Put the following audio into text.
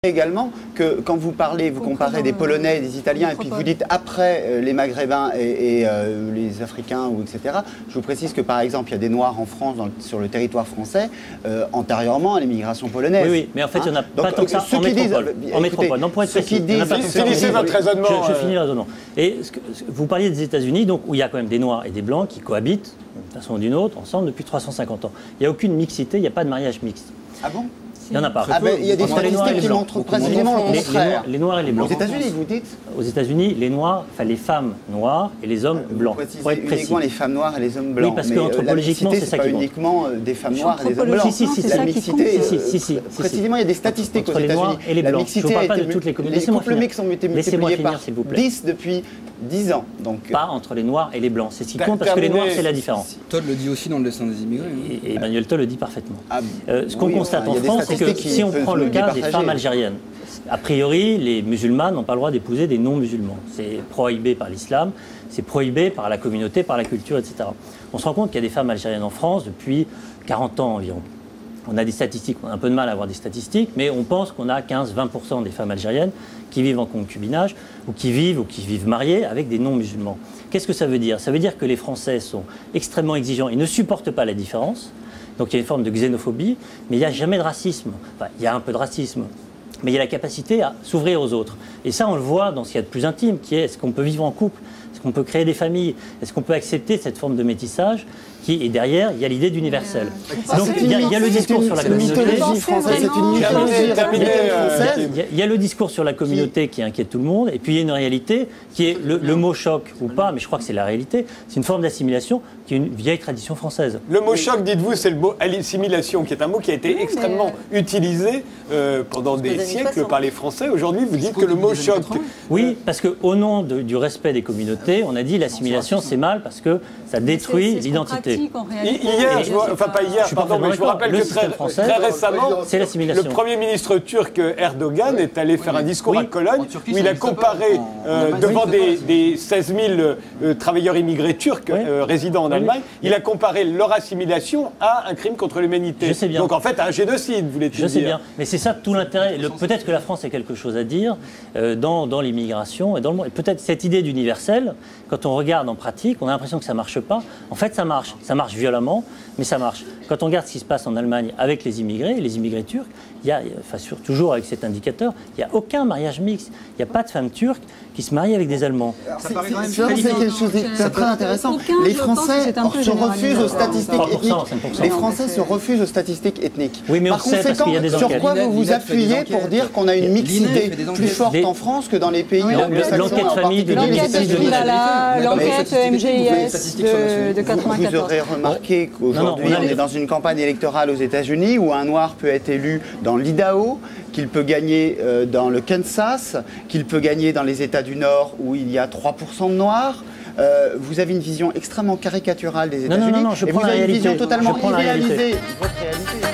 Également que quand vous parlez, vous comparez des Polonais et des Italiens et puis vous dites après les Maghrébins et les Africains ou etc. Je vous précise que par exemple il y a des Noirs en France sur le territoire français antérieurement à l'immigration polonaise. Oui, oui, mais en fait il n'y en a pas tant que ça en métropole. En métropole, non, pour être précis. Finissez votre raisonnement. Je finis le raisonnement. Et vous parliez des États-Unis, donc où il y a quand même des Noirs et des Blancs qui cohabitent d'une façon ou d'une autre ensemble depuis 350 ans. Il n'y a aucune mixité, il n'y a pas de mariage mixte. Ah bon? Il n'y en a pas. Ah ben, il y a des statistiques qui montrent précisément le contraire. Les Noirs et les Blancs. Aux États-Unis, vous dites? Aux États-Unis, les Noirs, enfin les femmes noires et les hommes blancs. Pour être précis. Uniquement les femmes noires et les hommes blancs. Oui, parce qu'anthropologiquement, c'est ça qui montre. Uniquement des femmes noires et des hommes blancs. La mixité, précisément, il y a des statistiques aux États-Unis. Et les blancs. Je ne parle pas de toutes les communautés. Les couples mixtes sont multipliés par s'il vous plaît. 10 depuis 10 ans. Pas entre les Noirs et les Blancs. C'est ce qui compte parce que les Noirs, c'est la différence. Todd le dit aussi dans le dessin des immigrés. Et Emmanuel Todd le dit parfaitement. Ce qu'on constate en France, c'est que si on prend le cas des femmes algériennes, a priori, les musulmanes n'ont pas le droit d'épouser des non-musulmans. C'est prohibé par l'islam, c'est prohibé par la communauté, par la culture, etc. On se rend compte qu'il y a des femmes algériennes en France depuis 40 ans environ. On a des statistiques, on a un peu de mal à avoir des statistiques, mais on pense qu'on a 15-20% des femmes algériennes qui vivent en concubinage ou qui vivent mariées avec des non-musulmans. Qu'est-ce que ça veut dire? Ça veut dire que les Français sont extrêmement exigeants, ils ne supportent pas la différence. Donc il y a une forme de xénophobie, mais il n'y a jamais de racisme. Enfin, il y a un peu de racisme, mais il y a la capacité à s'ouvrir aux autres. Et ça, on le voit dans ce qu'il y a de plus intime, qui est est-ce qu'on peut vivre en couple? Est-ce qu'on peut créer des familles? Est-ce qu'on peut accepter cette forme de métissage et derrière, il y a l'idée d'universel. Donc il y a le discours sur la communauté. Il y a le discours sur la communauté qui inquiète tout le monde, et puis il y a une réalité qui est le mot choc ou pas, mais je crois que c'est la réalité. C'est une forme d'assimilation qui est une vieille tradition française. Le mot choc, dites-vous, c'est le mot assimilation, qui est un mot qui a été extrêmement utilisé pendant des siècles par les Français. Aujourd'hui, vous dites que le mot choc... Oui, parce qu'au nom du respect des communautés, on a dit l'assimilation c'est mal parce que ça détruit l'identité. Hier, enfin pas hier, pardon, mais je vous rappelle que très récemment, le Premier ministre turc Erdogan est allé faire un discours à Cologne où il a comparé devant des 16 000 travailleurs immigrés turcs résidant en Allemagne, il a comparé leur assimilation à un crime contre l'humanité. Donc en fait à un génocide, voulez-vous dire. Je sais bien, mais c'est ça tout l'intérêt. Peut-être que la France a quelque chose à dire dans l'immigration et dans le monde. Peut-être cette idée d'universel, quand on regarde en pratique, on a l'impression que ça ne marche pas. En fait, ça marche. Ça marche violemment, mais ça marche. Quand on regarde ce qui se passe en Allemagne avec les immigrés turcs, il y a, toujours avec cet indicateur, il n'y a aucun mariage mixte. Il n'y a pas de femmes turques qui se marient avec des Allemands. C'est quelque chose de très intéressant. Les Français se refusent aux statistiques ethniques. Les Français se refusent aux statistiques ethniques. Oui, mais par conséquent, sur quoi vous vous appuyez pour dire qu'on a une mixité plus forte en France que dans les pays anglo-saxons? L'enquête famille de l'enquête MGIS de 94. Vous aurez remarqué qu'aujourd'hui, on est dans une campagne électorale aux États-Unis où un Noir peut être élu dans l'Idaho, qu'il peut gagner dans le Kansas, qu'il peut gagner dans les États du Nord où il y a 3% de Noirs. Vous avez une vision extrêmement caricaturale des États-Unis et vous avez une vision totalement idéalisée de votre réalité.